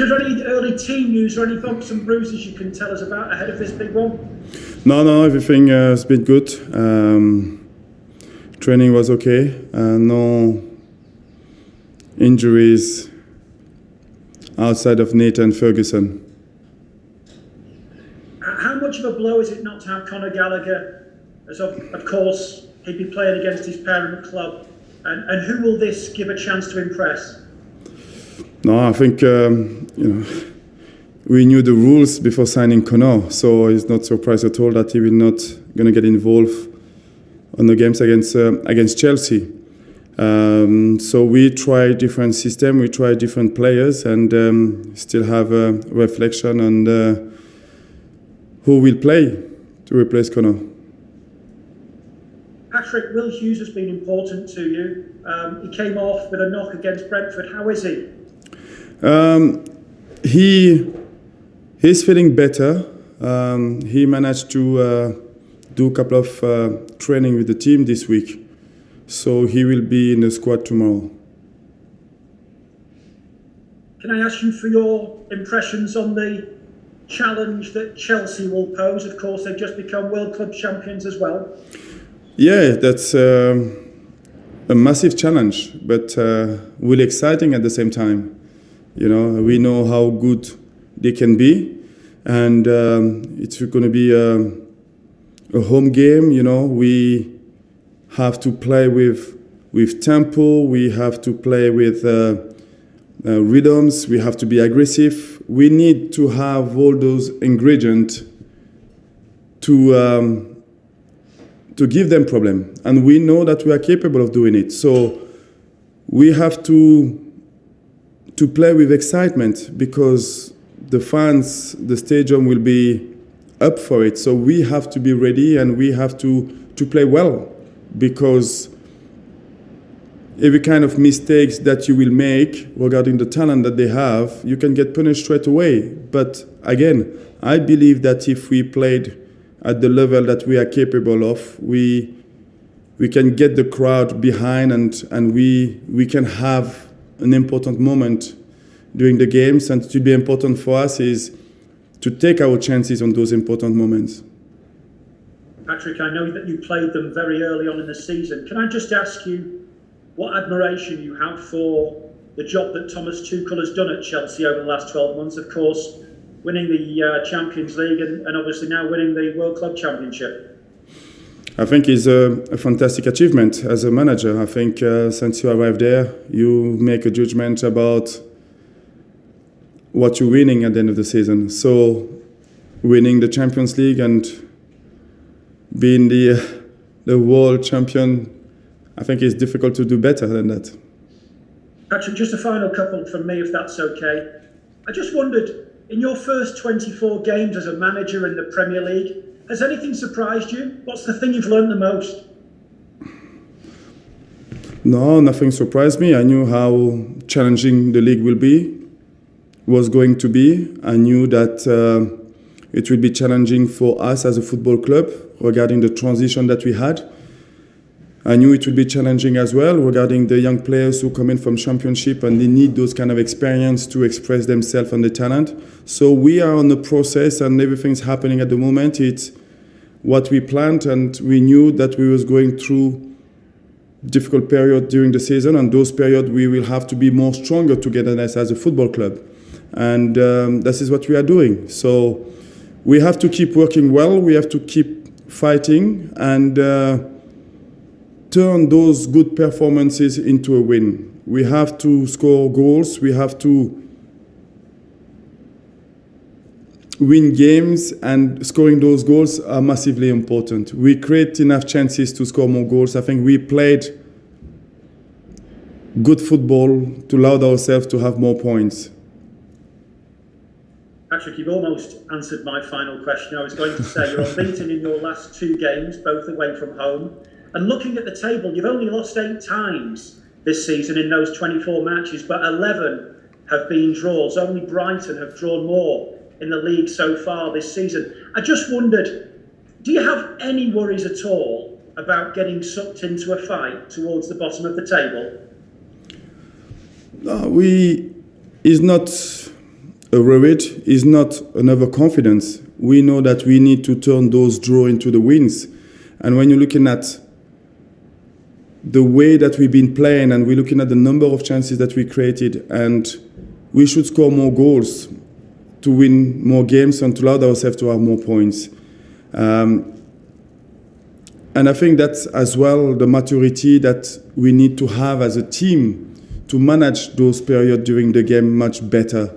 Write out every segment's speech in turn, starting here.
there any early team news or any bumps and bruises you can tell us about ahead of this big one? No, everything has been good. Training was okay. No injuries outside of Nathan Ferguson. How much of a blow is it not to have Conor Gallagher, as of course he'd be playing against his parent club, and who will this give a chance to impress? No, I think we knew the rules before signing Conor, so it's not surprised at all that he will not going to get involved on the games against Chelsea. So we try different system, we try different players, and still have a reflection on who will play to replace Conor. Patrick, Will Hughes has been important to you. He came off with a knock against Brentford. How is he? He's feeling better. He managed to do a couple of training with the team this week. So he will be in the squad tomorrow. Can I ask you for your impressions on the challenge that Chelsea will pose? Of course, they've just become World Club champions as well. Yeah, that's a massive challenge, but really exciting at the same time. You know, we know how good they can be, and it's going to be a home game. You know, we have to play with tempo. We have to play with rhythms. We have to be aggressive. We need to have all those ingredients to give them problem, and we know that we are capable of doing it. So we have to play with excitement because the fans, the stadium will be up for it. So we have to be ready, and we have to play well, because every kind of mistakes that you will make regarding the talent that they have, you can get punished straight away. But again, I believe that if we played at the level that we are capable of, we can get the crowd behind, and we can have an important moment during the games. And to be important for us is to take our chances on those important moments. Patrick, I know that you played them very early on in the season. Can I just ask you what admiration you have for the job that Thomas Tuchel has done at Chelsea over the last 12 months? Of course, winning the Champions League and obviously now winning the World Club Championship. I think it's a fantastic achievement as a manager. I think since you arrived there, you make a judgment about what you're winning at the end of the season. So winning the Champions League and being the world champion, I think it's difficult to do better than that. Patrick, just a final couple from me, if that's okay. I just wondered, in your first 24 games as a manager in the Premier League, has anything surprised you? What's the thing you've learned the most? No, nothing surprised me. I knew how challenging the league was going to be. I knew that it would be challenging for us as a football club regarding the transition that we had. I knew it would be challenging as well regarding the young players who come in from Championship, and they need those kind of experience to express themselves and their talent. So we are on the process, and everything's happening at the moment. It's what we planned, and we knew that we was going through difficult period during the season, and those periods we will have to be more stronger togetherness as a football club. And this is what we are doing. So we have to keep working well, we have to keep fighting, and turn those good performances into a win. We have to score goals, we have to win games, and scoring those goals are massively important. We create enough chances to score more goals. I think we played good football to allow ourselves to have more points. Patrick, you've almost answered my final question. I was going to say you're unbeaten in your last 2 games, both away from home. And looking at the table, you've only lost 8 times this season in those 24 matches, but 11 have been draws. Only Brighton have drawn more in the league so far this season. I just wondered, do you have any worries at all about getting sucked into a fight towards the bottom of the table? No, it's not a worried is not an overconfidence. We know that we need to turn those draws into the wins. And when you're looking at the way that we've been playing and we're looking at the number of chances that we created, and we should score more goals to win more games and to allow ourselves to have more points. And I think that's as well the maturity that we need to have as a team to manage those periods during the game much better.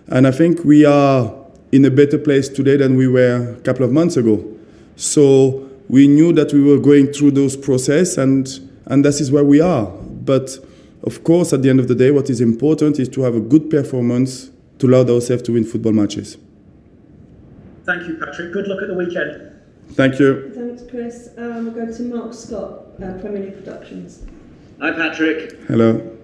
And I think we are in a better place today than we were a couple of months ago. So we knew that we were going through those processes, and this is where we are. But of course, at the end of the day, what is important is to have a good performance to allow ourselves to win football matches. Thank you, Patrick. Good luck at the weekend. Thank you. Thanks, Chris. We'll go to Mark Scott, Premier League Productions. Hi, Patrick. Hello.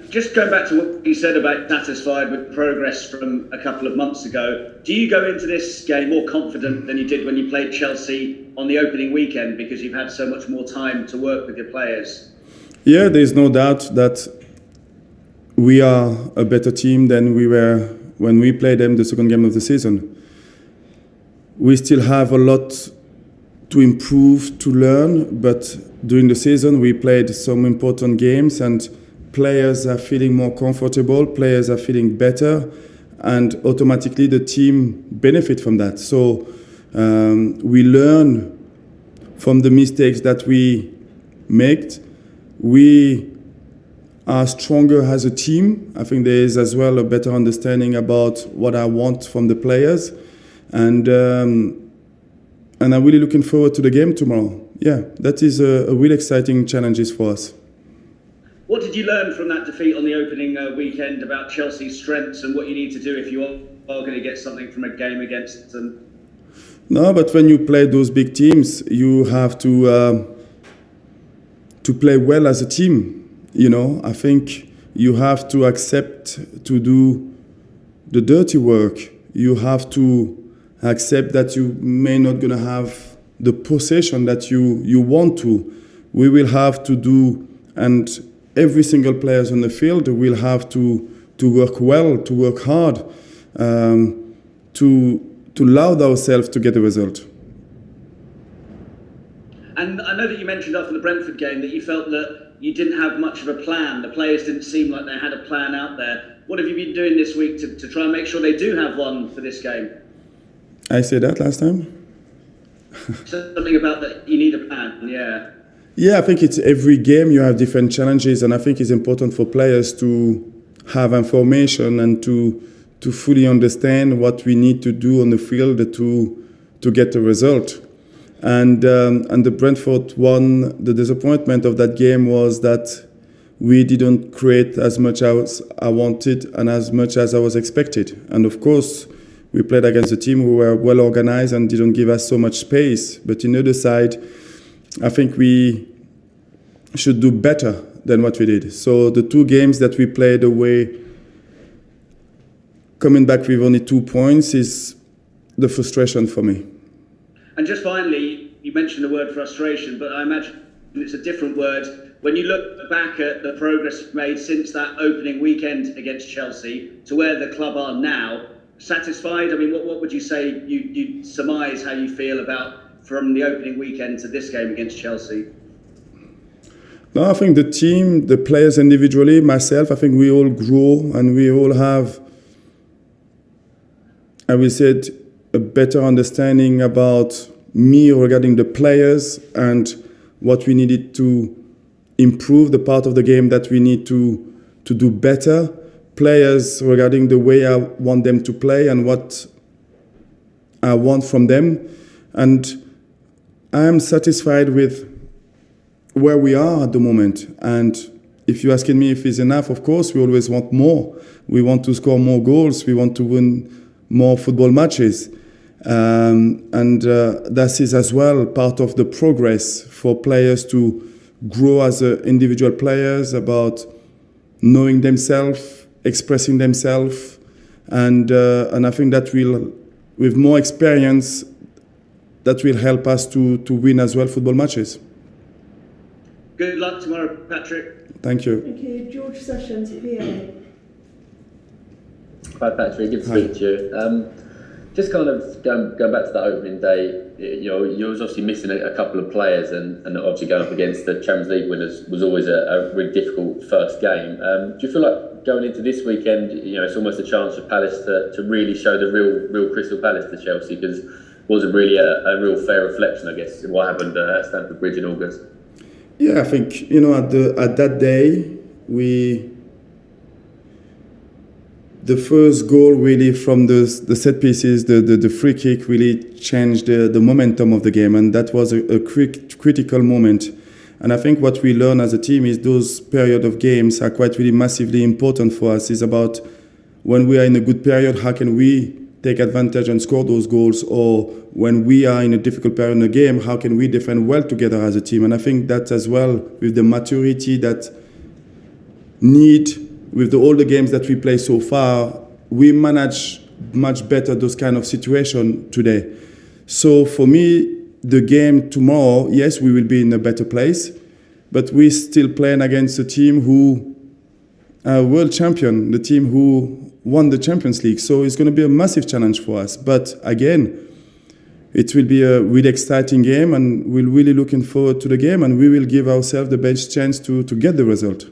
Just going back to what you said about satisfied with progress from a couple of months ago, do you go into this game more confident than you did when you played Chelsea on the opening weekend because you've had so much more time to work with your players? Yeah, there's no doubt that we are a better team than we were when we played them the second game of the season. We still have a lot to improve, to learn, but during the season we played some important games and players are feeling more comfortable, players are feeling better, and automatically the team benefit from that. So we learn from the mistakes that we make. We are stronger as a team. I think there is as well a better understanding about what I want from the players. And I'm really looking forward to the game tomorrow. Yeah, that is a really exciting challenge for us. What did you learn from that defeat on the opening weekend about Chelsea's strengths and what you need to do if you are going to get something from a game against them? No, but when you play those big teams, you have to play well as a team. You know, I think you have to accept to do the dirty work. You have to accept that you may not going to have the possession that you want to. We will have to do, and every single player on the field will have to work well, to work hard, to allow ourselves to get a result. And I know that you mentioned after the Brentford game that you felt that you didn't have much of a plan. The players didn't seem like they had a plan out there. What have you been doing this week to try and make sure they do have one for this game? I said that last time. Something about that you need a plan, yeah. Yeah, I think it's every game you have different challenges, and I think it's important for players to have information and to fully understand what we need to do on the field to get a result. And the Brentford one, the disappointment of that game was that we didn't create as much as I wanted and as much as I was expected. And of course, we played against a team who were well organized and didn't give us so much space. But on the other side, I think we should do better than what we did. So the two games that we played away, coming back with only 2 points is the frustration for me. And just finally, you mentioned the word frustration, but I imagine it's a different word. When you look back at the progress made since that opening weekend against Chelsea to where the club are now, satisfied? I mean, what would you say you surmise how you feel about from the opening weekend to this game against Chelsea? No, I think the team, the players individually, myself, I think we all grow and we all have, I will say it, a better understanding about me regarding the players and what we needed to improve, the part of the game that we need to do better. Players regarding the way I want them to play and what I want from them. And I am satisfied with where we are at the moment. And if you're asking me if it's enough, of course, we always want more. We want to score more goals. We want to win more football matches. That is as well part of the progress for players to grow as individual players, about knowing themselves, expressing themselves, and I think that will, with more experience, that will help us to win as well football matches. Good luck tomorrow, Patrick. Thank you. Thank you. George Sessions, PA. Hi Patrick, good to speak to you. Just kind of going back to that opening day, you was obviously missing a couple of players, and obviously going up against the Champions League winners was always a really difficult first game. Do you feel like going into this weekend, it's almost a chance for Palace to really show the real Crystal Palace to Chelsea, because it wasn't really a real fair reflection, I guess, of what happened at Stamford Bridge in August? Yeah, I think at that day the first goal really from the set pieces, the free kick really changed the momentum of the game, and that was a critical moment. And I think what we learn as a team is those period of games are quite really massively important for us. It's about when we are in a good period, how can we take advantage and score those goals, or when we are in a difficult period in the game, how can we defend well together as a team? And I think that as well, with the maturity that with all the games that we play so far, we manage much better those kind of situations today. So for me, the game tomorrow, yes, we will be in a better place, but we're still playing against a team who are world champion, the team who won the Champions League. So it's going to be a massive challenge for us. But again, it will be a really exciting game, and we're really looking forward to the game, and we will give ourselves the best chance to get the result.